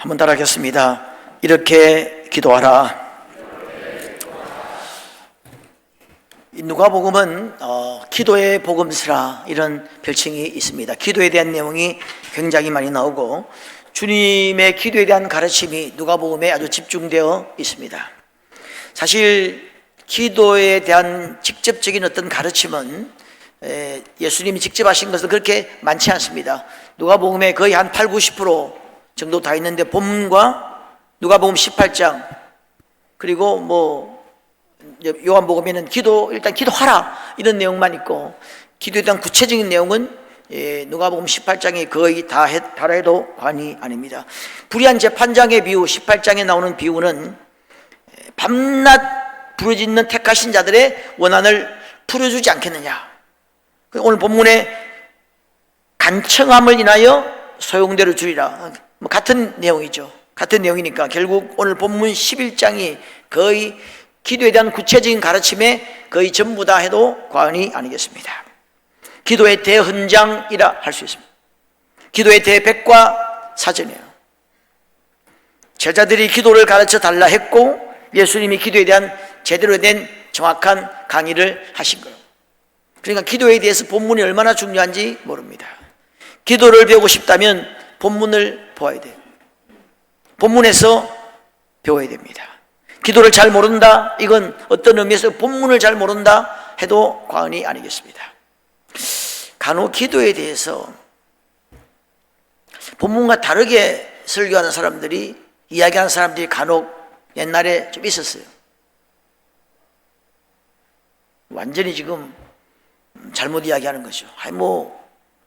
한번 따라하겠습니다. 이렇게 기도하라. 누가복음은 기도의 복음서라 이런 별칭이 있습니다. 기도에 대한 내용이 굉장히 많이 나오고 주님의 기도에 대한 가르침이 누가복음에 아주 집중되어 있습니다. 사실 기도에 대한 직접적인 어떤 가르침은 예수님이 직접 하신 것은 그렇게 많지 않습니다. 누가복음에 거의 한 80-90% 정도 다 있는데 본문과 누가복음 18장 그리고 요한복음에는 일단 기도하라 이런 내용만 있고 기도에 대한 구체적인 내용은 누가복음 18장이 거의 다 해도 과언이 아닙니다. 불의한 재판장의 비유 18장에 나오는 비유는 밤낮 부르짖는 택하신 자들의 원한을 풀어주지 않겠느냐. 오늘 본문에 간청함을 인하여 소용대로 주리라. 같은 내용이죠. 같은 내용이니까 결국 오늘 본문 11장이 거의 기도에 대한 구체적인 가르침에 거의 전부 다 해도 과언이 아니겠습니다. 기도의 대헌장이라 할 수 있습니다. 기도의 대백과 사전이에요. 제자들이 기도를 가르쳐 달라 했고 예수님이 기도에 대한 제대로 된 정확한 강의를 하신 거예요. 그러니까 기도에 대해서 본문이 얼마나 중요한지 모릅니다. 기도를 배우고 싶다면 본문을 보아야 돼요. 본문에서 배워야 됩니다. 기도를 잘 모른다, 이건 어떤 의미에서 본문을 잘 모른다 해도 과언이 아니겠습니다. 간혹 기도에 대해서 본문과 다르게 설교하는 사람들이, 이야기하는 사람들이 간혹 옛날에 좀 있었어요. 완전히 지금 잘못 이야기하는 거죠.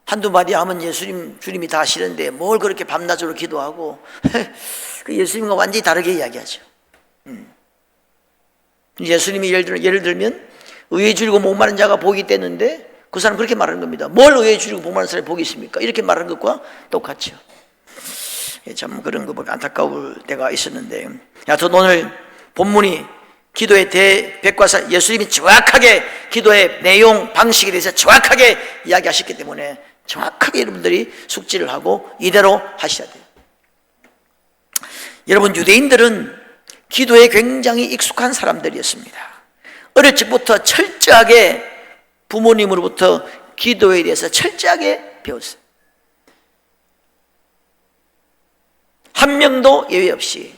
한두 마디 하면 주님이 다 하시는데 뭘 그렇게 밤낮으로 기도하고 예수님과 완전히 다르게 이야기하죠. 예수님이 예를 들면 의에 줄이고 목마른 자가 복이 있댔는데 그 사람 그렇게 말하는 겁니다. 뭘 의에 줄이고 목마른 사람이 복이 있습니까? 이렇게 말하는 것과 똑같죠. 참 그런 거 보면 안타까울 때가 있었는데, 여하튼 오늘 본문이 기도의 대백과사, 예수님이 정확하게 기도의 내용, 방식에 대해서 정확하게 이야기하셨기 때문에 정확하게 여러분들이 숙지를 하고 이대로 하셔야 돼요. 여러분, 유대인들은 기도에 굉장히 익숙한 사람들이었습니다. 어릴 적부터 철저하게 부모님으로부터 기도에 대해서 철저하게 배웠어요. 한 명도 예외 없이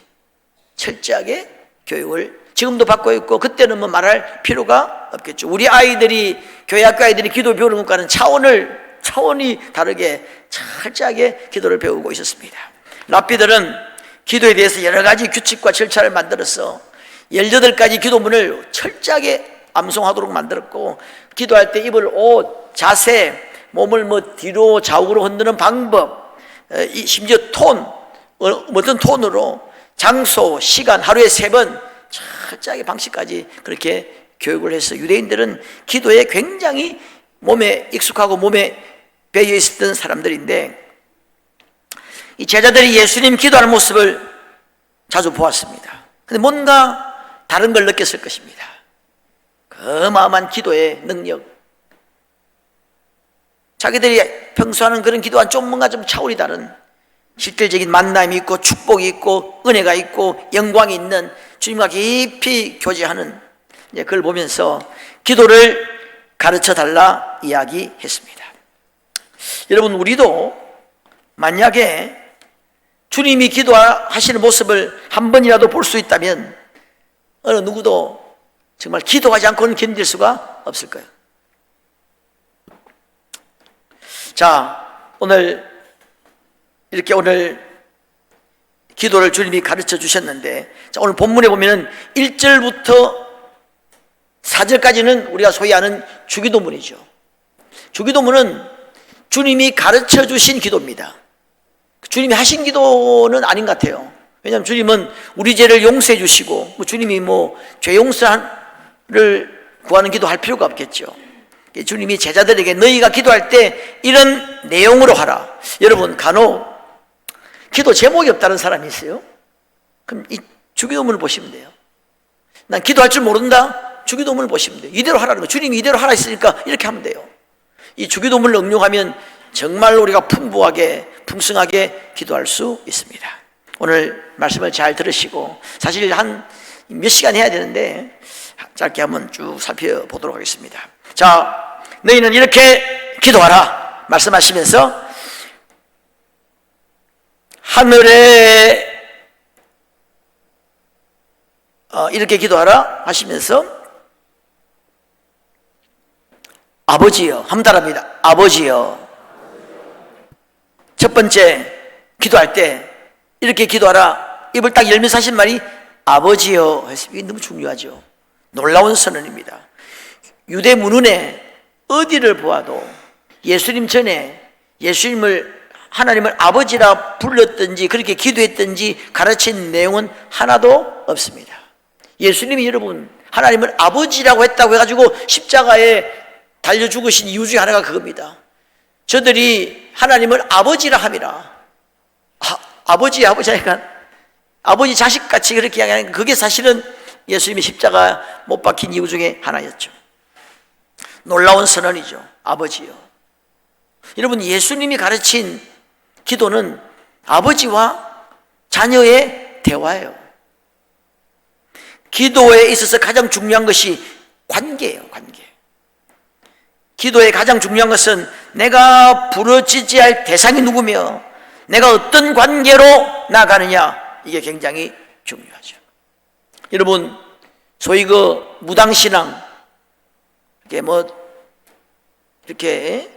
철저하게 교육을 지금도 받고 있고, 그때는 말할 필요가 없겠죠. 우리 아이들이, 교회학교 아이들이 기도 배우는 것과는 차원이 다르게 철저하게 기도를 배우고 있었습니다. 랍비들은 기도에 대해서 여러 가지 규칙과 절차를 만들어서 18가지 기도문을 철저하게 암송하도록 만들었고, 기도할 때 입을 옷, 자세, 몸을 뒤로 좌우로 흔드는 방법, 심지어 어떤 톤으로, 장소, 시간, 하루에 3번 철저하게 방식까지 그렇게 교육을 해서 유대인들은 기도에 굉장히 몸에 익숙하고 몸에 배어 있었던 사람들인데, 이 제자들이 예수님 기도하는 모습을 자주 보았습니다. 근데 뭔가 다른 걸 느꼈을 것입니다. 그 어마어마한 기도의 능력, 자기들이 평소 하는 그런 기도와는 뭔가 좀 차원이 다른 실질적인 만남이 있고 축복이 있고 은혜가 있고 영광이 있는 주님과 깊이 교제하는, 그걸 보면서 기도를 가르쳐 달라 이야기했습니다. 여러분, 우리도 만약에 주님이 기도하시는 모습을 한 번이라도 볼 수 있다면 어느 누구도 정말 기도하지 않고는 견딜 수가 없을 거예요. 자, 오늘 기도를 주님이 가르쳐 주셨는데, 자, 오늘 본문에 보면은 1절부터 4절까지는 우리가 소위 아는 주기도문이죠. 주기도문은 주님이 가르쳐 주신 기도입니다. 주님이 하신 기도는 아닌 것 같아요. 왜냐하면 주님은 우리 죄를 용서해 주시고, 주님이 죄 용서를 구하는 기도 할 필요가 없겠죠. 주님이 제자들에게 너희가 기도할 때 이런 내용으로 하라. 여러분, 간혹 기도 제목이 없다는 사람이 있어요. 그럼 이 주기도문을 보시면 돼요. 난 기도할 줄 모른다? 주기도문을 보시면 돼요. 이대로 하라는 거. 주님이 이대로 하라 했으니까 이렇게 하면 돼요. 이 주기도문을 응용하면 정말로 우리가 풍성하게 기도할 수 있습니다. 오늘 말씀을 잘 들으시고, 사실 한 몇 시간 해야 되는데 짧게 한번 쭉 살펴보도록 하겠습니다. 자, 너희는 이렇게 기도하라 말씀하시면서 하늘에 이렇게 기도하라 하시면서 아버지여, 한번 따라합니다. 아버지여. 첫 번째 기도할 때 이렇게 기도하라, 입을 딱 열면서 하신 말이 아버지여 했습니다. 이게 너무 중요하죠. 놀라운 선언입니다. 유대 문헌에 어디를 보아도 예수님 전에 하나님을 아버지라 불렀든지 그렇게 기도했든지 가르친 내용은 하나도 없습니다. 예수님이 여러분 하나님을 아버지라고 했다고 해가지고 십자가에 달려 죽으신 이유 중에 하나가 그겁니다. 저들이 하나님을 아버지라 함이라. 아버지 하니까 아버지 자식같이 그렇게 이야기하는, 그게 사실은 예수님이 십자가 못 박힌 이유 중에 하나였죠. 놀라운 선언이죠. 아버지요. 여러분, 예수님이 가르친 기도는 아버지와 자녀의 대화예요. 기도에 있어서 가장 중요한 것이 관계예요. 관계. 기도의 가장 중요한 것은 내가 부르짖어야 할 대상이 누구며 내가 어떤 관계로 나가느냐, 이게 굉장히 중요하죠. 여러분, 소위 그 무당신앙, 이게 이렇게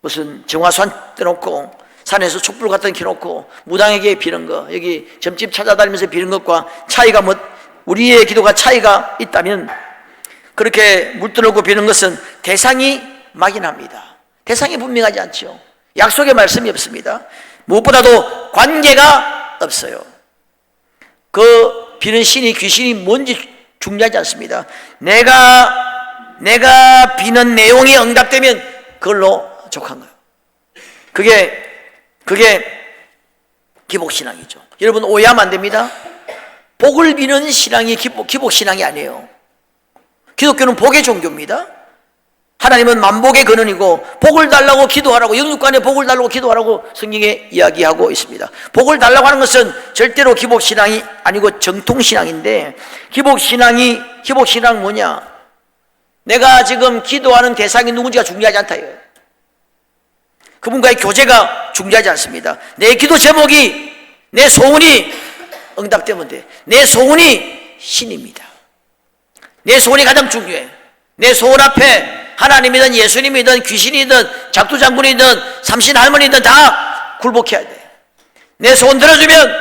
무슨 정화산 떼놓고 산에서 촛불 같은 거 켜놓고 무당에게 비는 거, 여기 점집 찾아다니면서 비는 것과 차이가 우리의 기도가 차이가 있다면, 그렇게 물 떠놓고 비는 것은 대상이 막연합니다. 대상이 분명하지 않죠. 약속의 말씀이 없습니다. 무엇보다도 관계가 없어요. 그 비는 신이 귀신이 뭔지 중요하지 않습니다. 내가 비는 내용이 응답되면 그걸로 족한 거예요. 그게 기복신앙이죠. 여러분, 오해하면 안 됩니다. 복을 비는 신앙이 기복신앙이 아니에요. 기독교는 복의 종교입니다. 하나님은 만복의 근원이고 복을 달라고 기도하라고, 영육간에 복을 달라고 기도하라고 성경에 이야기하고 있습니다. 복을 달라고 하는 것은 절대로 기복신앙이 아니고 정통신앙인데, 기복신앙 뭐냐? 내가 지금 기도하는 대상이 누군지가 중요하지 않다 이거예요. 그분과의 교제가 중요하지 않습니다. 내 기도 제목이, 내 소원이 응답되면 돼. 내 소원이 신입니다. 내 소원이 가장 중요해. 내 소원 앞에 하나님이든 예수님이든 귀신이든 작두장군이든 삼신 할머니든 다 굴복해야 돼. 내 소원 들어주면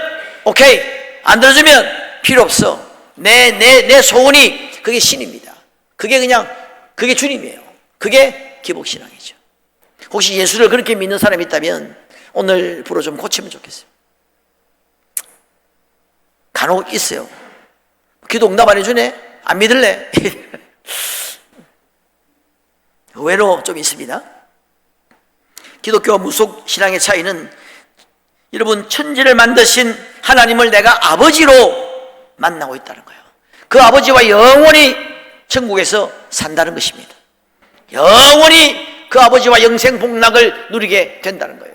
오케이, 안 들어주면 필요 없어. 내 소원이 그게 신입니다. 그게 주님이에요. 그게 기복신앙이죠. 혹시 예수를 그렇게 믿는 사람이 있다면 오늘 불어 좀 고치면 좋겠어요. 간혹 있어요. 기도 응답 안 해주네? 안 믿을래? 의외로 좀 있습니다. 기독교와 무속 신앙의 차이는, 여러분, 천지를 만드신 하나님을 내가 아버지로 만나고 있다는 거예요. 그 아버지와 영원히 천국에서 산다는 것입니다. 영원히 그 아버지와 영생 복락을 누리게 된다는 거예요.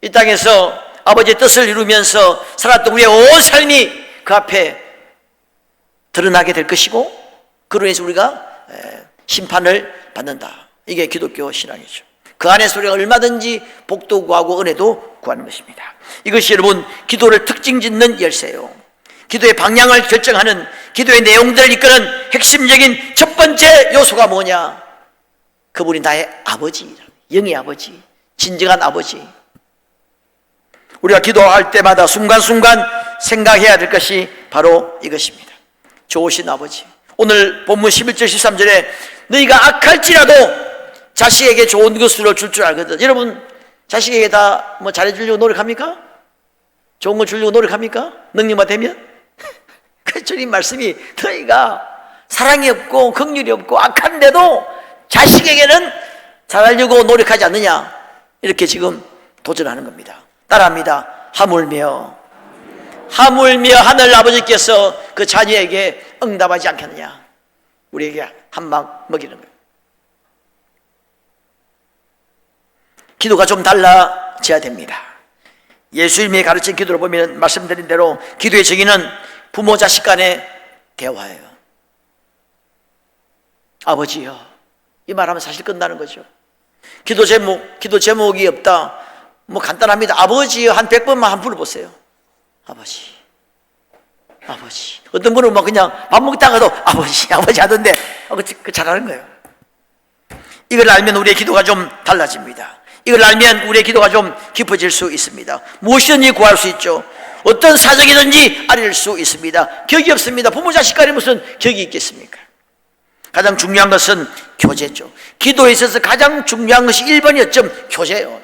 이 땅에서 아버지의 뜻을 이루면서 살았던 우리의 온 삶이 그 앞에 드러나게 될 것이고, 그로 인해서 우리가 심판을 받는다. 이게 기독교 신앙이죠. 그 안에서 우리가 얼마든지 복도 구하고 은혜도 구하는 것입니다. 이것이 여러분 기도를 특징 짓는 열쇠예요. 기도의 방향을 결정하는, 기도의 내용들을 이끄는 핵심적인 첫 번째 요소가 뭐냐? 그분이 나의 아버지, 영의 아버지, 진정한 아버지. 우리가 기도할 때마다 순간순간 생각해야 될 것이 바로 이것입니다. 좋으신 아버지. 오늘 본문 11절 13절에 너희가 악할지라도 자식에게 좋은 것으로 줄 줄 알거든. 여러분, 자식에게 다 잘해주려고 노력합니까? 좋은 거 주려고 노력합니까? 능력만 되면? 그 주님 말씀이, 너희가 사랑이 없고 긍휼이 없고 악한데도 자식에게는 잘하려고 노력하지 않느냐, 이렇게 지금 도전하는 겁니다. 따라합니다. 하물며 하늘 아버지께서 그 자녀에게 응답하지 않겠느냐, 우리에게 한방 먹이는 거예요. 기도가 좀 달라져야 됩니다. 예수님이 가르친 기도를 보면 말씀드린 대로 기도의 정의는 부모 자식 간의 대화예요. 아버지요, 이 말하면 사실 끝나는 거죠. 기도 제목이 없다, 뭐 간단합니다. 아버지요 한 100번만 한 불러보세요. 아버지. 어떤 분은 뭐 그냥 밥 먹다가도 아버지 하던데 그 잘하는 거예요. 이걸 알면 우리의 기도가 좀 달라집니다. 이걸 알면 우리의 기도가 좀 깊어질 수 있습니다. 무엇이든지 구할 수 있죠. 어떤 사정이든지 아릴 수 있습니다. 격이 없습니다. 부모 자식 간에 무슨 격이 있겠습니까? 가장 중요한 것은 교제죠. 기도에 있어서 가장 중요한 것이 1번이었죠. 교제예요.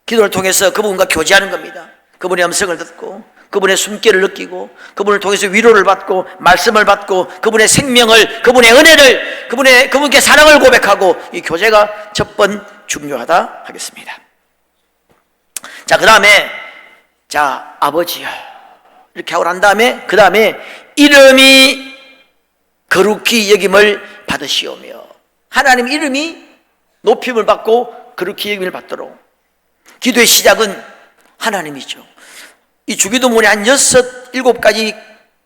기도를 통해서 그분과 교제하는 겁니다. 그분의 음성을 듣고 그분의 숨결을 느끼고 그분을 통해서 위로를 받고 말씀을 받고 그분의 생명을, 그분의 은혜를, 그분께 사랑을 고백하고, 이 교제가 첫 번 중요하다 하겠습니다. 자, 그 다음에 아버지요 이렇게 하고 난 다음에 그 다음에 이름이 거룩히 여김을 받으시오며, 하나님 이름이 높임을 받고 거룩히 여김을 받도록. 기도의 시작은 하나님이죠. 이 주기도문에 한 6, 7가지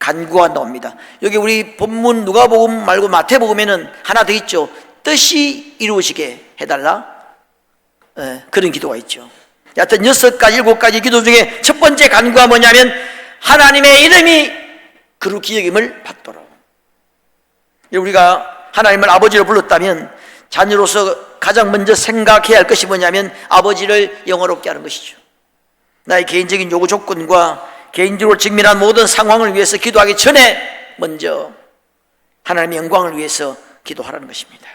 간구가 나옵니다. 여기 우리 본문 누가복음 말고 마태복음에는 하나 더 있죠. 뜻이 이루어지게 해달라, 그런 기도가 있죠. 여하튼 6가지 7가지 기도 중에 첫 번째 간구가 뭐냐면 하나님의 이름이 거룩히 여김을 받도록. 우리가 하나님을 아버지로 불렀다면 자녀로서 가장 먼저 생각해야 할 것이 뭐냐면 아버지를 영화롭게 하는 것이죠. 나의 개인적인 요구 조건과 개인적으로 직면한 모든 상황을 위해서 기도하기 전에 먼저 하나님의 영광을 위해서 기도하라는 것입니다.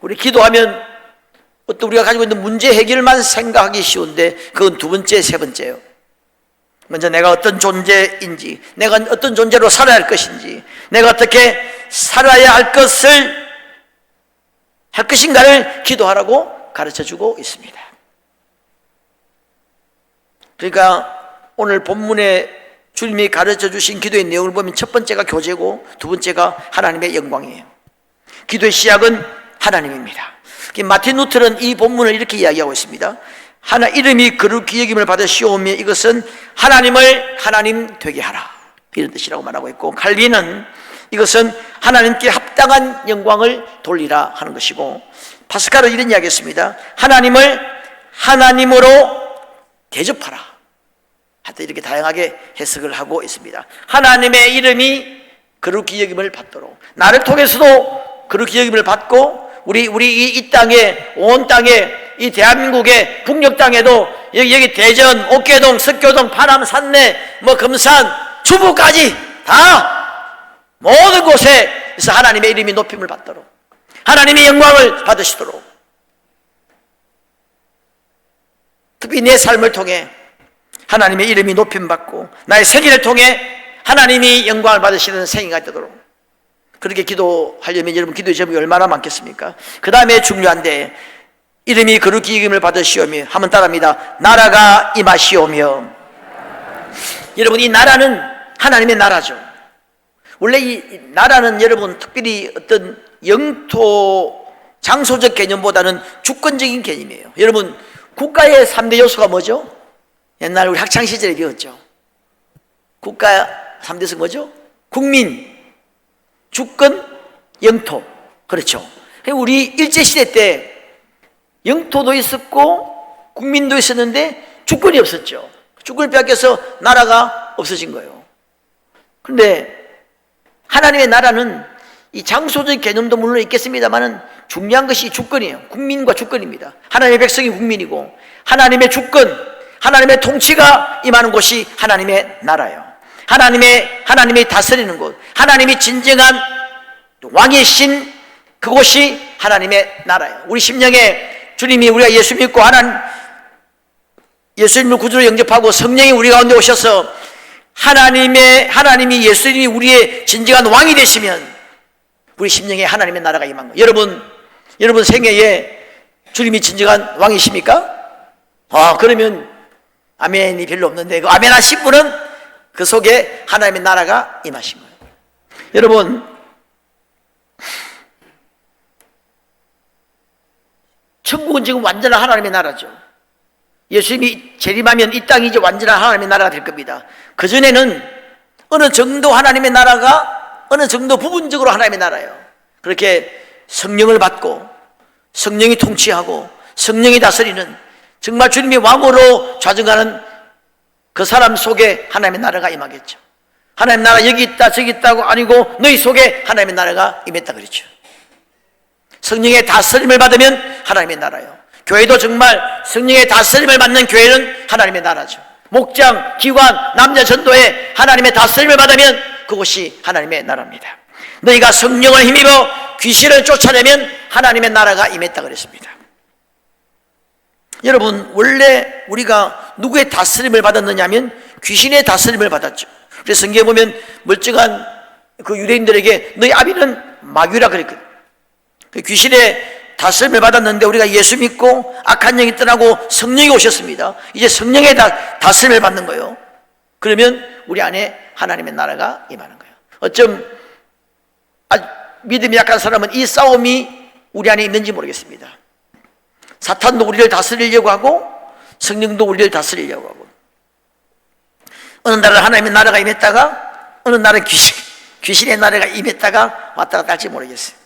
우리 기도하면 어떤 우리가 가지고 있는 문제 해결만 생각하기 쉬운데 그건 두 번째, 세 번째예요. 먼저 내가 어떤 존재인지, 내가 어떤 존재로 살아야 할 것인지, 내가 어떻게 살아야 할 것인가를 기도하라고 가르쳐주고 있습니다. 그러니까 오늘 본문에 주님이 가르쳐 주신 기도의 내용을 보면 첫 번째가 교제고 두 번째가 하나님의 영광이에요. 기도의 시작은 하나님입니다. 마틴 루터는 이 본문을 이렇게 이야기하고 있습니다. 하나 이름이 거룩히 여김을 받으시오며 이것은 하나님을 하나님 되게 하라, 이런 뜻이라고 말하고 있고, 칼빈은 이것은 하나님께 합당한 영광을 돌리라 하는 것이고, 파스칼은 이런 이야기했습니다. 하나님을 하나님으로 대접하라. 하여튼 이렇게 다양하게 해석을 하고 있습니다. 하나님의 이름이 거룩히 여김을 받도록, 나를 통해서도 거룩히 여김을 받고, 우리 이 땅에, 온 땅에, 이 대한민국의 북녘 땅에도 여기 대전, 옥계동, 석교동, 파남, 산내, 금산, 주부까지 다 모든 곳에서 하나님의 이름이 높임을 받도록, 하나님의 영광을 받으시도록, 특히 내 삶을 통해 하나님의 이름이 높임받고 나의 생애를 통해 하나님이 영광을 받으시는 생애가 되도록, 그렇게 기도하려면 여러분 기도의 제목이 얼마나 많겠습니까? 그 다음에 중요한데 이름이 거룩히 여김을 받으시오며 하면 따라합니다. 나라가 임하시오며. 여러분, 이 나라는 하나님의 나라죠. 원래 이 나라는 여러분 특별히 어떤 영토 장소적 개념보다는 주권적인 개념이에요. 여러분, 국가의 3대 요소가 뭐죠? 옛날 우리 학창시절에 배웠죠. 국가 3대 요소가 뭐죠? 국민, 주권, 영토. 그렇죠. 우리 일제시대 때 영토도 있었고 국민도 있었는데 주권이 없었죠. 주권을 빼앗겨서 나라가 없어진 거예요. 그런데 하나님의 나라는 이 장소적 개념도 물론 있겠습니다만 중요한 것이 주권이에요. 국민과 주권입니다. 하나님의 백성이 국민이고 하나님의 주권, 하나님의 통치가 임하는 곳이 하나님의 나라예요. 하나님이 다스리는 곳, 하나님이 진정한 왕이신 그곳이 하나님의 나라예요. 우리 심령에 주님이 우리가 예수 믿고 예수님을 구주로 영접하고 성령이 우리 가운데 오셔서 하나님이 예수님이 우리의 진정한 왕이 되시면 우리 심령에 하나님의 나라가 임한 거예요. 여러분 생애에 주님이 진정한 왕이십니까? 그러면 아멘이 별로 없는데 그 아멘 하신 분은 그 속에 하나님의 나라가 임하신 거예요. 여러분, 천국은 지금 완전한 하나님의 나라죠. 예수님이 재림하면 이 땅이 이제 완전한 하나님의 나라가 될 겁니다. 그전에는 어느 정도 하나님의 나라가 어느 정도 부분적으로 하나님의 나라예요. 그렇게 성령을 받고 성령이 통치하고 성령이 다스리는 정말 주님이 왕으로 좌정하는 그 사람 속에 하나님의 나라가 임하겠죠. 하나님의 나라 여기 있다 저기 있다고 아니고 너희 속에 하나님의 나라가 임했다 그랬죠. 성령의 다스림을 받으면 하나님의 나라예요. 교회도 정말 성령의 다스림을 받는 교회는 하나님의 나라죠. 목장, 기관, 남자 전도에 하나님의 다스림을 받으면 그곳이 하나님의 나라입니다. 너희가 성령을 힘입어 귀신을 쫓아내면 하나님의 나라가 임했다 그랬습니다. 여러분, 원래 우리가 누구의 다스림을 받았느냐 하면 귀신의 다스림을 받았죠. 그래서 성경에 보면 멀쩡한 그 유대인들에게 너희 아비는 마귀라 그랬거든요. 그 귀신의 다스림을 받았는데 우리가 예수 믿고 악한 영이 떠나고 성령이 오셨습니다. 이제 성령의 다스림을 받는 거예요. 그러면 우리 안에 하나님의 나라가 임하는 거예요. 어쩜 믿음이 약한 사람은 이 싸움이 우리 안에 있는지 모르겠습니다. 사탄도 우리를 다스리려고 하고 성령도 우리를 다스리려고 하고, 어느 날은 하나님의 나라가 임했다가 어느 날은 귀신의 나라가 임했다가 왔다 갔다 할지 모르겠어요.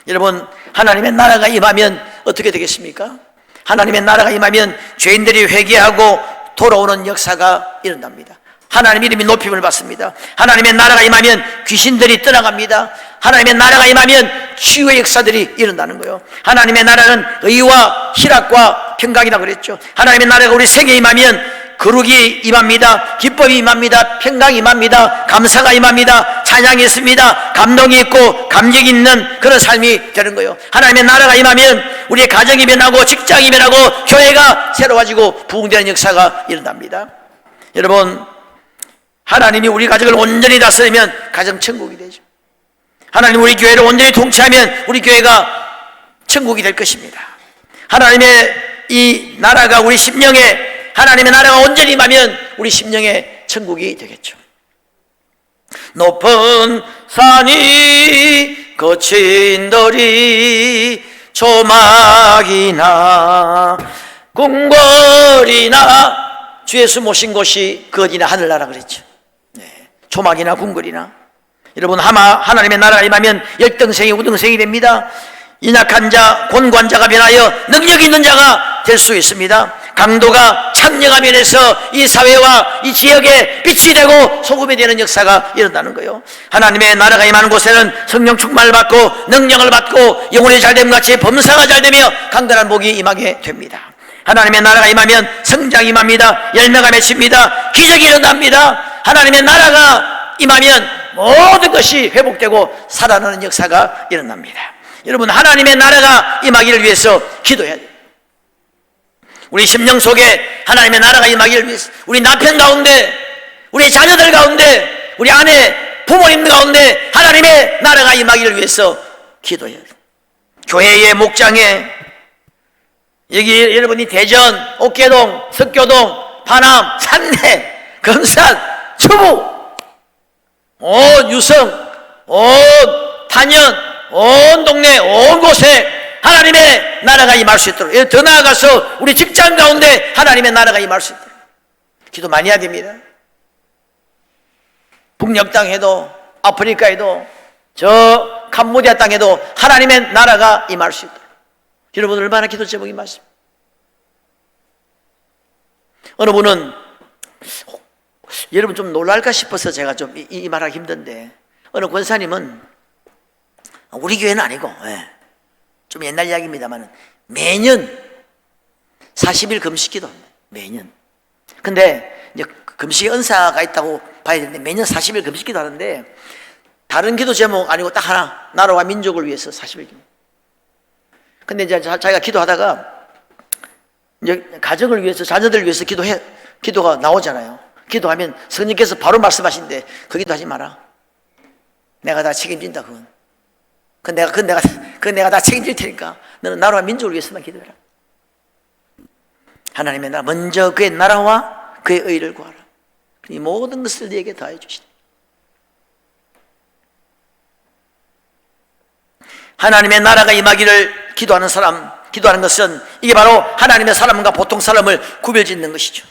여러분, 하나님의 나라가 임하면 어떻게 되겠습니까? 하나님의 나라가 임하면 죄인들이 회개하고 돌아오는 역사가 일어납니다. 하나님 이름이 높임을 받습니다. 하나님의 나라가 임하면 귀신들이 떠나갑니다. 하나님의 나라가 임하면 치유의 역사들이 일어나는 거예요. 하나님의 나라는 의와 희락과 평강이라고 그랬죠. 하나님의 나라가 우리 생에 임하면 거룩이 임합니다. 기쁨이 임합니다. 평강이 임합니다. 감사가 임합니다. 찬양이 있습니다. 감동이 있고 감격이 있는 그런 삶이 되는 거예요. 하나님의 나라가 임하면 우리의 가정이 변하고 직장이 변하고 교회가 새로워지고 부흥되는 역사가 일어납니다. 여러분, 하나님이 우리 가정을 온전히 다스리면 가정 천국이 되죠. 하나님 우리 교회를 온전히 통치하면 우리 교회가 천국이 될 것입니다. 하나님의 이 나라가 우리 심령에, 하나님의 나라가 온전히 임하면 우리 심령의 천국이 되겠죠. 높은 산이 거친 들이 조막이나 궁궐이나 주 예수 모신 곳이 거지나 하늘나라 그랬죠. 조막이나 궁궐이나, 여러분, 하나님의 나라가 임하면 열등생이 우등생이 됩니다. 연약한 자, 곤고한 자가 변하여 능력 있는 자가 될 수 있습니다. 강도가 창녀가 변해서 이 사회와 이 지역에 빛이 되고 소금이 되는 역사가 일어나는 거예요. 하나님의 나라가 임하는 곳에는 성령 충만을 받고 능력을 받고 영혼이 잘됨 같이 범사가 잘되며 강건한 복이 임하게 됩니다. 하나님의 나라가 임하면 성장이 임합니다. 열매가 맺힙니다. 기적이 일어납니다. 하나님의 나라가 임하면 모든 것이 회복되고 살아나는 역사가 일어납니다. 여러분, 하나님의 나라가 임하기를 위해서 기도해야 돼요. 우리 심령 속에 하나님의 나라가 임하기를 위해서 우리 남편 가운데, 우리 자녀들 가운데, 우리 아내, 부모님 가운데 하나님의 나라가 임하기를 위해서 기도해야 돼요. 교회의 목장에, 여기 여러분이 대전, 옥계동, 석교동, 파남, 산내, 금산, 추부, 온 유성, 온 단연, 온 동네, 온 곳에 하나님의 나라가 임할 수 있도록, 더 나아가서 우리 직장 가운데 하나님의 나라가 임할 수 있도록 기도 많이 해야 됩니다. 북녘 땅에도, 아프리카에도, 저 캄보디아 땅에도 하나님의 나라가 임할 수 있도록. 여러분, 얼마나 기도 제목이 많습니다. 어느 분은, 여러분 좀 놀랄까 싶어서 제가 좀 이 말하기 힘든데, 어느 권사님은, 우리 교회는 아니고, 좀 옛날 이야기입니다만, 매년 40일 금식기도 합니다. 매년. 근데 이제 금식의 은사가 있다고 봐야 되는데, 매년 40일 금식기도 하는데, 다른 기도 제목 아니고 딱 하나, 나라와 민족을 위해서 40일 기도. 근데 이제 자기가 기도하다가 이제 가정을 위해서, 자녀들을 위해서 기도가 나오잖아요. 기도하면 성령께서 바로 말씀하시는데 그 기도하지 마라. 내가 다 책임진다. 그건 내가 다 책임질 테니까 너는 나라와 민족을 위해서만 기도해라. 하나님의 나라, 먼저 그의 나라와 그의 의를 구하라. 이 모든 것을 네게 더해 주시다. 하나님의 나라가 임하기를 기도하는 사람, 기도하는 것은 이게 바로 하나님의 사람과 보통 사람을 구별짓는 것이죠.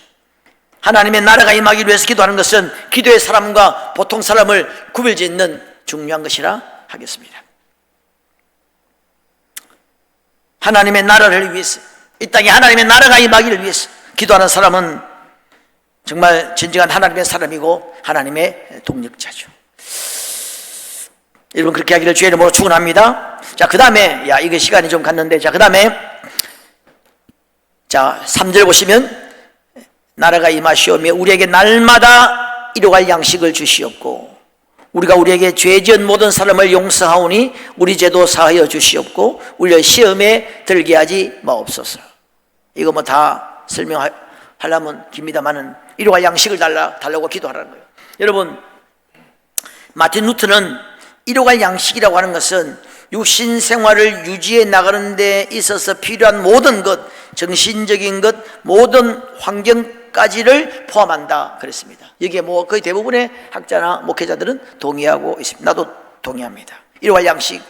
하나님의 나라가 임하기 위해서 기도하는 것은 기도의 사람과 보통 사람을 구별짓는 중요한 것이라 하겠습니다. 하나님의 나라를 위해서, 이 땅에 하나님의 나라가 임하기를 위해서 기도하는 사람은 정말 진정한 하나님의 사람이고 하나님의 동력자죠. 여러분, 그렇게 하기를 주의 이름으로 축원합니다. 자, 그 다음에, 이거 시간이 좀 갔는데, 자, 그 다음에, 자, 3절 보시면, 나라가 임하시오며 우리에게 날마다 일용할 양식을 주시옵고, 우리가 우리에게 죄 지은 모든 사람을 용서하오니 우리 죄도 사하여 주시옵고, 우리를 시험에 들게 하지 마옵소서. 이거 뭐 다 설명하려면 깁니다만은, 일용할 양식을 달라고 기도하라는 거예요. 여러분, 마틴 루터는 일용할 양식이라고 하는 것은 육신 생활을 유지해 나가는 데 있어서 필요한 모든 것, 정신적인 것, 모든 환경까지를 포함한다 그랬습니다. 여기에 뭐 거의 대부분의 학자나 목회자들은 동의하고 있습니다. 나도 동의합니다. 일용할 양식,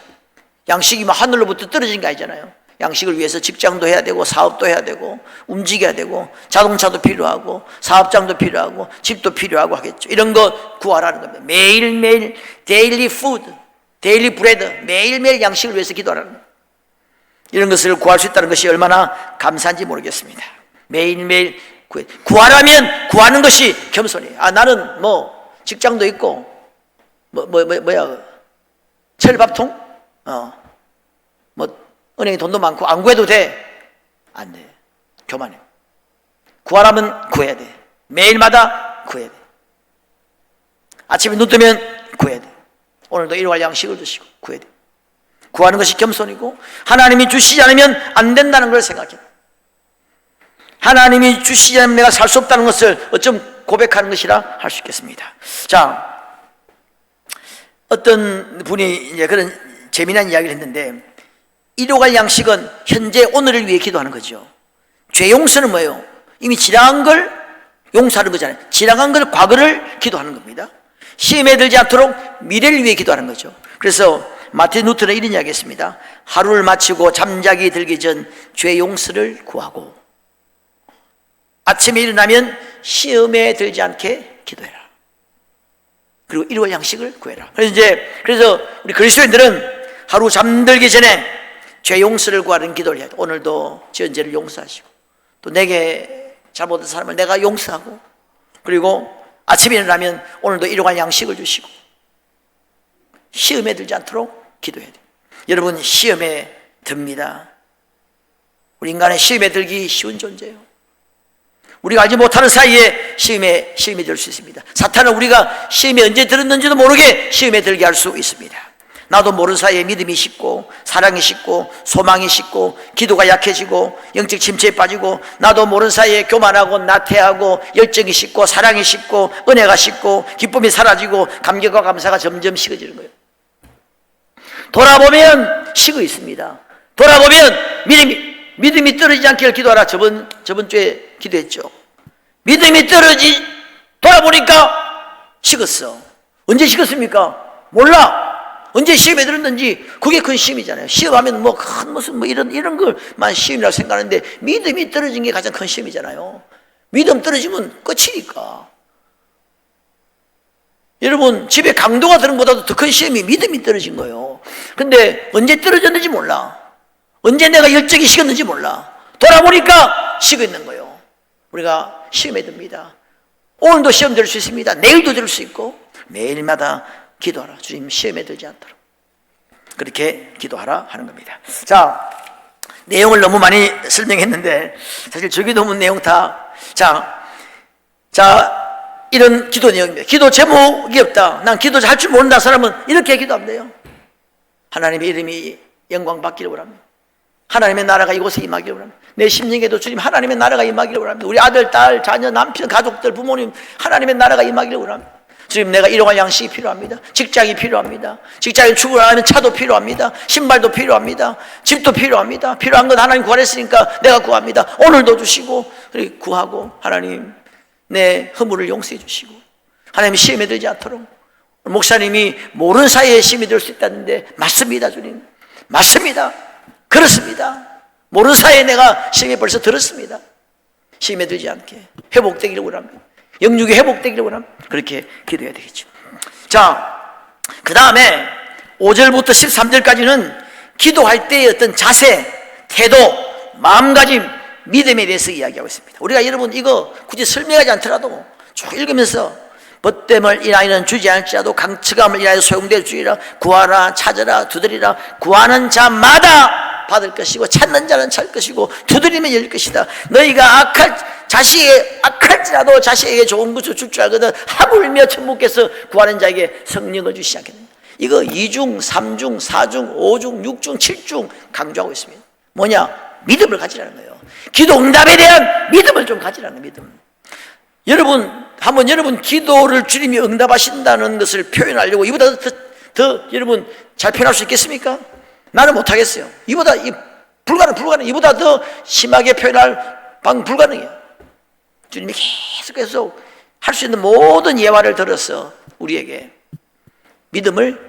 양식이 뭐 하늘로부터 떨어진 게 아니잖아요. 양식을 위해서 직장도 해야 되고 사업도 해야 되고 움직여야 되고 자동차도 필요하고 사업장도 필요하고 집도 필요하고 하겠죠. 이런 거 구하라는 겁니다. 매일매일 데일리 푸드, 데일리 브레드, 매일매일 양식을 위해서 기도하라는 거예요. 이런 것을 구할 수 있다는 것이 얼마나 감사한지 모르겠습니다. 매일매일 구하라면 구하는 것이 겸손이에요. 나는 뭐 직장도 있고 뭐야 철밥통? 뭐 은행에 돈도 많고 안 구해도 돼? 안 돼. 교만해. 구하라면 구해야 돼. 매일마다 구해야 돼. 아침에 눈 뜨면 구해야 돼. 오늘도 일용할 양식을 주시고 구해야 돼. 구하는 것이 겸손이고, 하나님이 주시지 않으면 안 된다는 걸 생각해. 하나님이 주시지 않으면 내가 살 수 없다는 것을 어쩜 고백하는 것이라 할 수 있겠습니다. 자, 어떤 분이 이제 그런 재미난 이야기를 했는데, 일용할 양식은 현재 오늘을 위해 기도하는 거죠. 죄 용서는 뭐예요? 이미 지나간 걸 용서하는 거잖아요. 지나간 걸, 과거를 기도하는 겁니다. 시험에 들지 않도록 미래를 위해 기도하는 거죠. 그래서 마틴 루터는 이런 이야기 했습니다. 하루를 마치고 잠자기 들기 전 죄 용서를 구하고, 아침에 일어나면 시험에 들지 않게 기도해라. 그리고 일용할 양식을 구해라. 그래서 우리 그리스도인들은 하루 잠들기 전에 죄 용서를 구하는 기도를 해야 돼. 오늘도 지은 죄를 용서하시고, 또 내게 잘못한 사람을 내가 용서하고, 그리고 아침에 일어나면 오늘도 일용할 양식을 주시고, 시험에 들지 않도록 기도해야 돼요. 여러분, 시험에 듭니다. 우리 인간은 시험에 들기 쉬운 존재예요. 우리가 알지 못하는 사이에 시험에 들 수 있습니다. 사탄은 우리가 시험에 언제 들었는지도 모르게 시험에 들게 할 수 있습니다. 나도 모르는 사이에 믿음이 식고, 사랑이 식고, 소망이 식고, 기도가 약해지고, 영적 침체에 빠지고, 나도 모르는 사이에 교만하고, 나태하고, 열정이 식고, 사랑이 식고, 은혜가 식고, 기쁨이 사라지고, 감격과 감사가 점점 식어지는 거예요. 돌아보면 식어 있습니다. 돌아보면 믿음이 떨어지지 않기를 기도하라. 저번 주에 기도했죠. 믿음이 돌아보니까 식었어. 언제 식었습니까? 몰라. 언제 시험에 들었는지. 그게 큰 시험이잖아요. 시험하면 무슨 이런 걸만 시험이라고 생각하는데, 믿음이 떨어진 게 가장 큰 시험이잖아요. 믿음 떨어지면 끝이니까. 여러분, 집에 강도가 드는 것보다도 더 큰 시험이 믿음이 떨어진 거예요. 근데 언제 떨어졌는지 몰라. 언제 내가 열정이 식었는지 몰라. 돌아보니까 식어 있는 거예요. 우리가 시험에 듭니다. 오늘도 시험 들 수 있습니다. 내일도 들 수 있고, 매일마다 기도하라. 주님, 시험에 들지 않도록. 그렇게 기도하라 하는 겁니다. 자, 내용을 너무 많이 설명했는데, 사실 저기도문 내용 다, 이런 기도 내용입니다. 기도 제목이 없다. 난 기도 할 줄 모른다 사람은 이렇게 기도하면 돼요. 하나님의 이름이 영광 받기를 원합니다. 하나님의 나라가 이곳에 임하기를 원합니다. 내 심령에도 주님 하나님의 나라가 임하기를 원합니다. 우리 아들, 딸, 자녀, 남편, 가족들, 부모님 하나님의 나라가 임하기를 원합니다. 주님, 내가 일용할 양식이 필요합니다. 직장이 필요합니다. 직장에 출근하면 차도 필요합니다. 신발도 필요합니다. 집도 필요합니다. 필요한 건 하나님 구하랬으니까 내가 구합니다. 오늘도 주시고, 그리고 구하고, 하나님 내 허물을 용서해 주시고, 하나님 시험에 들지 않도록. 목사님이 모르는 사이에 시험에 들 수 있다는데, 맞습니다. 주님, 맞습니다. 그렇습니다. 모르는 사이에 내가 시험에 벌써 들었습니다. 시험에 들지 않게 회복되기를 원합니다. 영육이 회복되기를 원합니다. 그렇게 기도해야 되겠죠. 자, 그 다음에 5절부터 13절까지는 기도할 때의 어떤 자세, 태도, 마음가짐, 믿음에 대해서 이야기하고 있습니다. 우리가 여러분 이거 굳이 설명하지 않더라도 쭉 읽으면서 벗됨을 인하여는 주지 않을지라도 강측함을 인하여 소용될 줄이라. 구하라, 찾으라, 두드리라. 구하는 자마다 받을 것이고 찾는 자는 찾을 것이고 두드리면 열릴 것이다. 너희가 악할지라도 자식에게 좋은 것을 줄 줄 알거든 하물며 천부께서 구하는 자에게 성령을 주시지 않겠느냐. 이거 2중, 3중, 4중, 5중, 6중, 7중 강조하고 있습니다. 뭐냐? 믿음을 가지라는 거예요. 기도 응답에 대한 믿음을 좀 가지라는 믿음. 여러분 기도를 주님이 응답하신다는 것을 표현하려고 이보다 더 여러분 잘 표현할 수 있겠습니까? 나는 못하겠어요. 이보다 불가능. 이보다 더 심하게 표현할 방법 불가능해요. 주님이 계속 할 수 있는 모든 예화를 들어서 우리에게 믿음을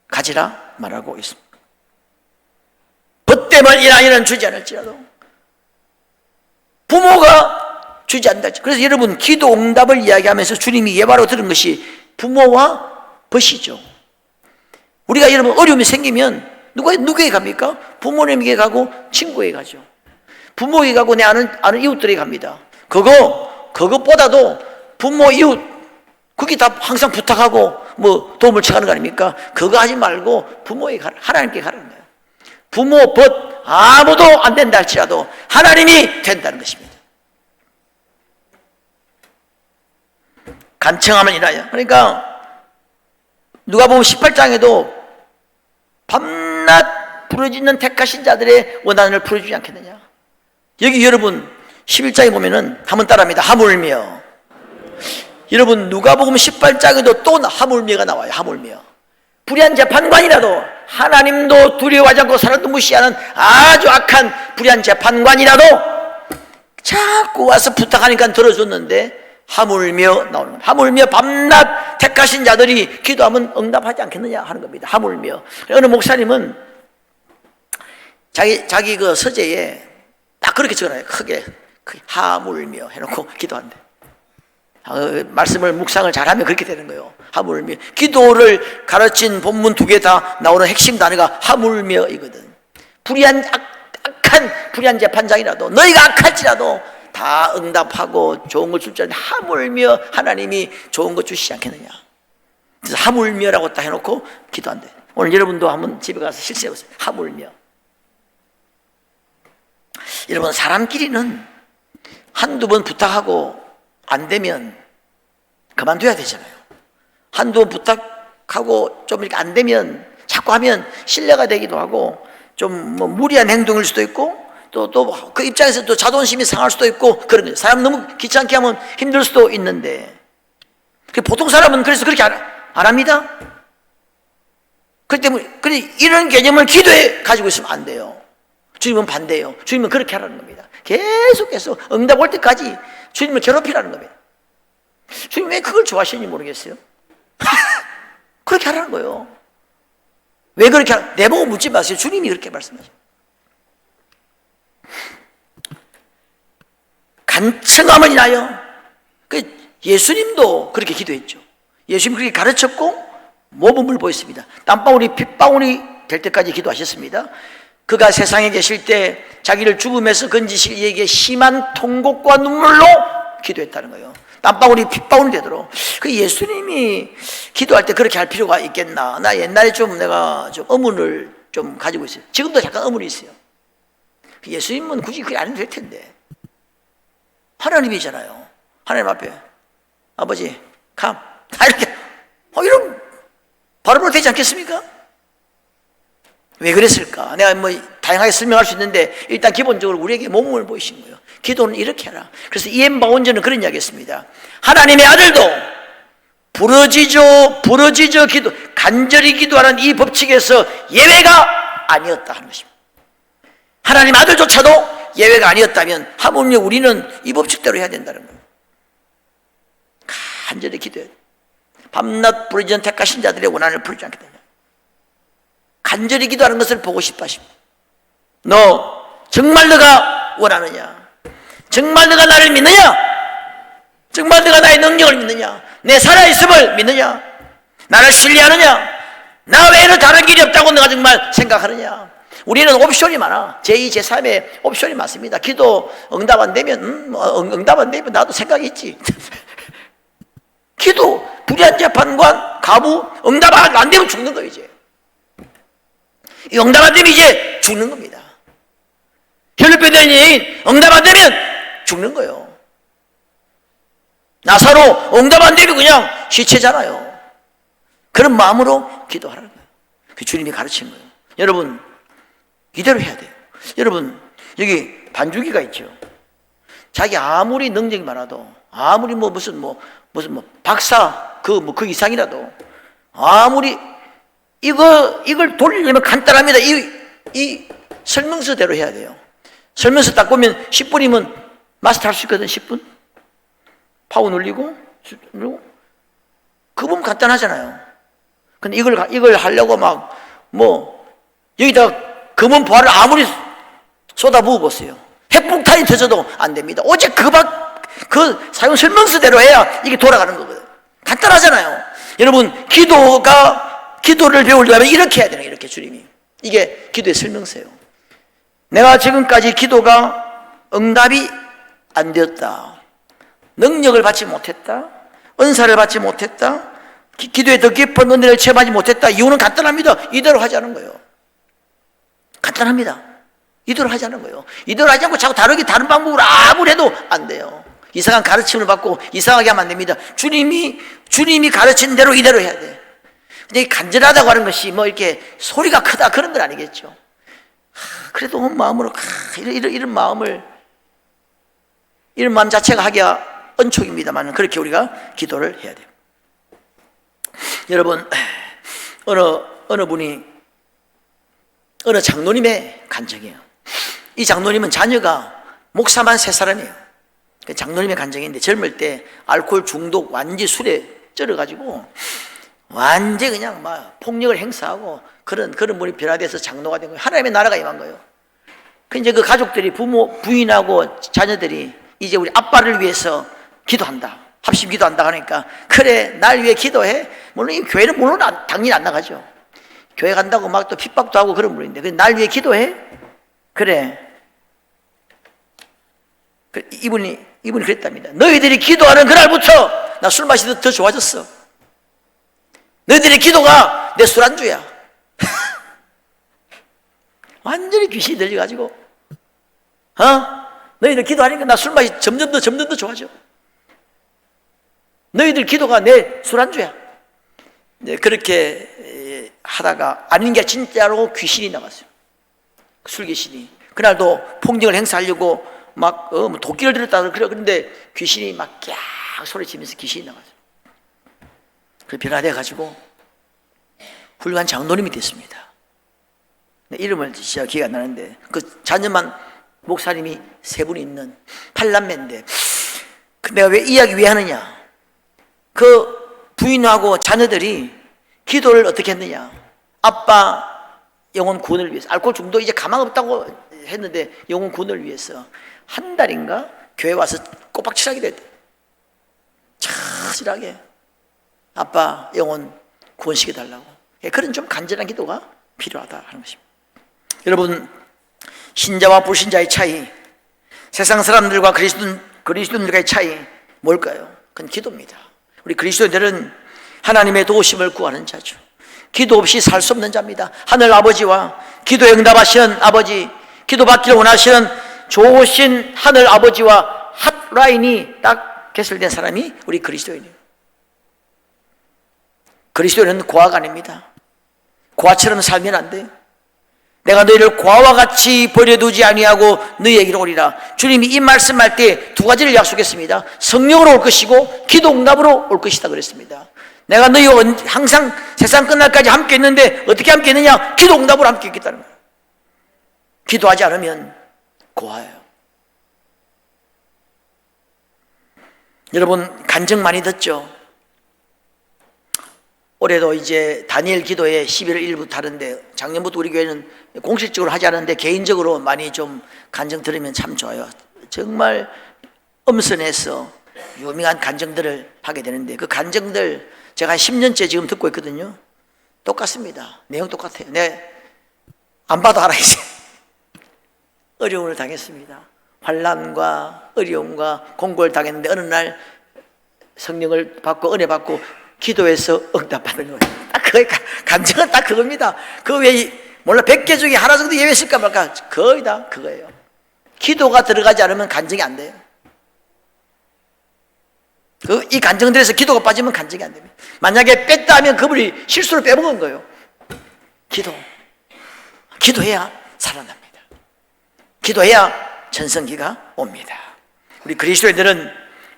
가지라 말하고 있습니다. 벗됨을 인하여는 주지 않을지라도 부모가 주지 않는다. 그래서 여러분 기도 응답을 이야기하면서 주님이 예화로 들은 것이 부모와 벗이죠. 우리가 여러분 어려움이 생기면 누구에게 갑니까? 부모님에게 가고 친구에게 가죠. 부모에게 가고 내 아는 이웃들에게 갑니다. 그것보다도 부모 이웃 그게 다 항상 부탁하고 뭐 도움을 청하는 거 아닙니까? 그거 하지 말고 부모에게 가라. 하나님께 가라는 거예요. 부모 벗 아무도 안 된다 할지라도 하나님이 된다는 것입니다. 간청함을 인하여. 그러니까 누가복음 18장에도 밤낮 부르짖는 택하신 자들의 원한을 풀어주지 않겠느냐. 여기 여러분 11장에 보면은 한번 따라합니다. 하물며. 여러분 누가복음 18장에도 또 하물며가 나와요. 하물며. 불의한 재판관이라도 하나님도 두려워하지 않고 사람도 무시하는 아주 악한 불의한 재판관이라도 자꾸 와서 부탁하니까 들어줬는데 하물며 나오는 겁니다. 하물며 밤낮 택하신 자들이 기도하면 응답하지 않겠느냐 하는 겁니다. 하물며. 어느 목사님은 자기 그 서재에 딱 그렇게 적어놔요. 크게 하물며 해놓고 기도한대. 말씀을 묵상을 잘하면 그렇게 되는 거예요. 하물며. 기도를 가르친 본문 2개 다 나오는 핵심 단어가 하물며이거든. 악한 불의한 재판장이라도 너희가 악할지라도 다 응답하고 좋은 걸 줄 줄 알았는데 하물며 하나님이 좋은 거 주시지 않겠느냐. 그래서 하물며라고 딱 해놓고 기도한대. 오늘 여러분도 한번 집에 가서 실수해보세요. 하물며. 여러분 사람끼리는 한두 번 부탁하고 안 되면 그만둬야 되잖아요. 한두 번 부탁하고 좀 이렇게 안 되면 자꾸 하면 신뢰가 되기도 하고 좀 뭐 무리한 행동일 수도 있고 또 그 입장에서 또 자존심이 상할 수도 있고 그런 거예요. 사람 너무 귀찮게 하면 힘들 수도 있는데 보통 사람은 그래서 그렇게 안 합니다. 그렇기 때문에 이런 개념을 기도에 가지고 있으면 안 돼요. 주님은 반대예요. 주님은 그렇게 하라는 겁니다. 계속해서 응답 올 때까지 주님을 괴롭히라는 겁니다. 주님 왜 그걸 좋아하시는지 모르겠어요. 그렇게 하라는 거예요. 왜 그렇게 하라? 내보고 묻지 마세요. 주님이 그렇게 말씀하셔요. 간청함을 인하여. 예수님도 그렇게 기도했죠. 예수님 그렇게 가르쳤고 모범을 보였습니다. 땀방울이 핏방울이 될 때까지 기도하셨습니다. 그가 세상에 계실 때 자기를 죽음에서 건지실 이에게 심한 통곡과 눈물로 기도했다는 거예요. 땀방울이 핏방울이 되도록. 예수님이 기도할 때 그렇게 할 필요가 있겠나. 나 옛날에 내가 좀 의문을 좀 가지고 있어요. 지금도 잠깐 의문이 있어요. 예수님은 굳이 그게 안 해도 될 텐데. 하나님이잖아요. 하나님 앞에 아버지 감 이렇게 이런 발음으로 되지 않겠습니까? 왜 그랬을까? 내가 뭐 다양하게 설명할 수 있는데 일단 기본적으로 우리에게 모범을 보이신 거예요. 기도는 이렇게 하라. 그래서 이엠 바운저는 그런 이야기 했습니다. 하나님의 아들도 부러지죠 기도, 간절히 기도하는 이 법칙에서 예외가 아니었다 하는 것입니다. 하나님 아들조차도 예외가 아니었다면 하물며 우리는 이 법칙대로 해야 된다는 거예요. 간절히 기도해야 돼. 밤낮 부르짖는 택하신 자들의 원한을 풀지 않겠다. 간절히 기도하는 것을 보고 싶어 하십니다. 너 정말 너가 원하느냐? 정말 너가 나를 믿느냐? 정말 너가 나의 능력을 믿느냐? 내 살아있음을 믿느냐? 나를 신뢰하느냐? 나 외에는 다른 길이 없다고 너가 정말 생각하느냐? 우리는 옵션이 많아. 제2, 제3의 옵션이 많습니다. 기도 응답 안 되면 응답 안 되면 나도 생각이 있지. 기도, 불의한 재판관, 가부 응답 안 되면 죽는 거예요. 이제 이 응답 안 되면 이제 죽는 겁니다. 혈류병된 여인 응답 안 되면 죽는 거예요. 나사로 응답 안 되면 그냥 시체잖아요. 그런 마음으로 기도하라는 거예요. 그 주님이 가르친 거예요. 여러분 이대로 해야 돼요. 여러분 여기 반주기가 있죠. 자기 아무리 능력이 많아도, 아무리 무슨 박사 그 이상이라도, 아무리 이걸 돌리려면 간단합니다. 이 설명서대로 해야 돼요. 설명서 딱 보면 10분이면 마스터 할 수 있거든. 10분 파워 눌리고 그거 보면 간단하잖아요. 근데 이걸 하려고 여기다 금은 보화를 아무리 쏟아부어 보세요. 핵폭탄이 터져도 안 됩니다. 오직 그 사용 설명서대로 해야 이게 돌아가는 거거든. 간단하잖아요. 여러분 기도를 배우려면 이렇게 해야 되는, 이렇게 주님이. 이게 기도의 설명서예요. 내가 지금까지 기도가 응답이 안 되었다, 능력을 받지 못했다, 은사를 받지 못했다, 기도에 더 깊은 은혜를 체험하지 못했다. 이유는 간단합니다. 이대로 하자는 거예요. 간단합니다. 이대로 하자는 거예요. 이대로 하지 않고 자꾸 다른 방법으로 아무리 해도 안 돼요. 이상한 가르침을 받고 이상하게 하면 안 됩니다. 주님이 가르친 대로 이대로 해야 돼. 근데 간절하다고 하는 것이 이렇게 소리가 크다 그런 건 아니겠죠. 그래도 온 마음으로 이런 마음 자체가 하기가 은총입니다만, 그렇게 우리가 기도를 해야 돼요. 여러분, 어느 장로님의 간증이에요. 이 장로님은 자녀가 목사만 3사람이에요. 장로님의 간증인데, 젊을 때 알코올 중독, 완전히 술에 쩔어가지고 완전히 그냥 폭력을 행사하고 그런 분이 변화돼서 장로가 된 거예요. 하나님의 나라가 임한 거예요. 이제 그 가족들이, 부인하고 자녀들이 이제 우리 아빠를 위해서 기도한다, 합심 기도한다 하니까, 그래 날 위해 기도해. 물론 이 교회는 당연히 안 나가죠. 교회 간다고 또 핍박도 하고 그런 분인데, 날 위해 기도해? 그래. 이분이 그랬답니다. 너희들이 기도하는 그날부터 나 술 마시듯 더 좋아졌어. 너희들의 기도가 내 술안주야. 완전히 귀신이 들려가지고, 너희들 기도하니까 나 술 맛이 점점 더 좋아져. 너희들 기도가 내 술안주야. 네, 그렇게 하다가 아닌 게 진짜로 귀신이 나왔어요. 술 귀신이. 그날도 폭력을 행사하려고 도끼를 들었다 그런데 귀신이 꺄 소리치면서 귀신이 나왔어요. 그 변화돼가지고 훌륭한 장로님이 됐습니다. 이름을 진짜 기억이 안 나는데, 그 자녀만 목사님이 3분이 있는 8남매인데, 내가 왜 이야기 왜 하느냐? 그 부인하고 자녀들이 기도를 어떻게 했느냐? 아빠 영혼 구원을 위해서, 알코올 중독 이제 가망 없다고 했는데 영혼 구원을 위해서 한 달인가 교회 와서 꼬박칠하게 됐대. 착실하게 아빠 영혼 구원시켜달라고. 그런 좀 간절한 기도가 필요하다 하는 것입니다. 여러분, 신자와 불신자의 차이, 세상 사람들과 그리스도인들과의 차이 뭘까요? 그건 기도입니다. 우리 그리스도인들은 하나님의 도우심을 구하는 자죠. 기도 없이 살 수 없는 자입니다. 하늘 아버지와 기도에 응답하시는 아버지, 기도받기를 원하시는 좋으신 하늘 아버지와 핫라인이 딱 개설된 사람이 우리 그리스도인이에요. 그리스도인은 고아가 아닙니다. 고아처럼 살면 안 돼요. 내가 너희를 고아와 같이 버려두지 아니하고 너희에게로 오리라. 주님이 이 말씀할 때 2가지를 약속했습니다. 성령으로 올 것이고 기도 응답으로 올 것이다 그랬습니다. 내가 너희와 항상 세상 끝날까지 함께 있는데 어떻게 함께 있느냐? 기도 응답으로 함께 있겠다는 거예요. 기도하지 않으면 고아예요. 여러분, 간증 많이 듣죠? 올해도 이제 다니엘 기도회 11월 1일부터 하는데 작년부터 우리 교회는 공식적으로 하지 않았는데 개인적으로 많이 좀 간증 들으면 참 좋아요. 정말 엄선해서 유명한 간증들을 하게 되는데 그 간증들 제가 한 10년째 지금 듣고 있거든요. 똑같습니다. 내용 똑같아요. 안 봐도 알아 이제. 어려움을 당했습니다. 환난과 어려움과 공고를 당했는데 어느 날 성령을 받고 은혜 받고 기도해서 응답받은 거예요. 딱 그게 간증은 딱 그겁니다. 그 외에 몰라 100개 중에 하나 정도 예외있을까 말까 거의 다 그거예요. 기도가 들어가지 않으면 간증이 안 돼요. 이 간증들에서 기도가 빠지면 간증이 안 됩니다. 만약에 뺐다 하면 그분이 실수로 빼먹은 거예요. 기도해야 살아납니다. 기도해야 전성기가 옵니다. 우리 그리스도인들은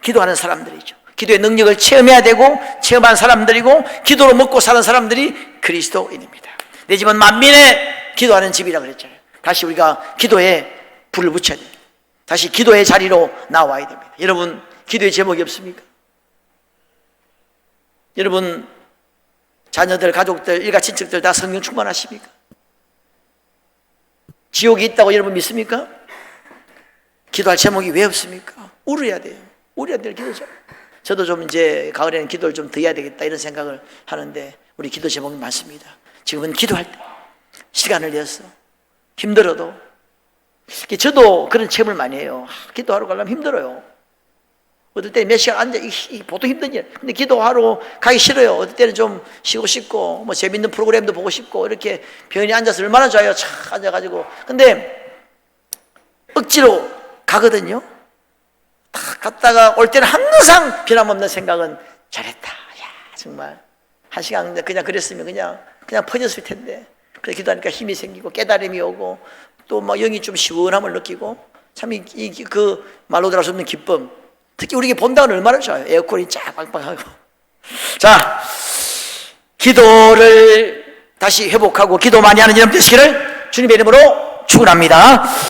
기도하는 사람들이죠. 기도의 능력을 체험해야 되고 체험한 사람들이고 기도로 먹고 사는 사람들이 그리스도인입니다. 내 집은 만민의 기도하는 집이라 그랬잖아요. 다시 우리가 기도에 불을 붙여야 됩니다. 다시 기도의 자리로 나와야 됩니다. 여러분 기도의 제목이 없습니까? 여러분 자녀들, 가족들, 일가 친척들 다 성령 충만하십니까? 지옥이 있다고 여러분 믿습니까? 기도할 제목이 왜 없습니까? 울어야 돼요. 울어야 될 기도죠. 저도 좀 이제 가을에는 기도를 좀 더 해야 되겠다 이런 생각을 하는데 우리 기도 제목이 많습니다. 지금은 기도할 때 시간을 내서 힘들어도 저도 그런 체험을 많이 해요. 기도하러 가려면 힘들어요. 어떨 때 몇 시간 앉아 보통 힘든 일. 근데 기도하러 가기 싫어요. 어떨 때는 좀 쉬고 싶고 뭐 재밌는 프로그램도 보고 싶고 이렇게 편히 앉아서 얼마나 좋아요. 착 앉아가지고. 근데 억지로 가거든요. 딱 갔다가 올 때는 항상 변함없는 생각은 잘했다. 야 정말 한 시간 그냥 그랬으면 그냥 퍼졌을 텐데. 그래서 기도하니까 힘이 생기고 깨달음이 오고 또 막 영이 좀 시원함을 느끼고 참 그 말로 들을 수 없는 기쁨. 특히 우리에게 본다고는 얼마나 좋아요. 에어컨이 쫙 빵빵하고. 자, 기도를 다시 회복하고 기도 많이 하는 여러분 되시기를 주님의 이름으로 축원합니다.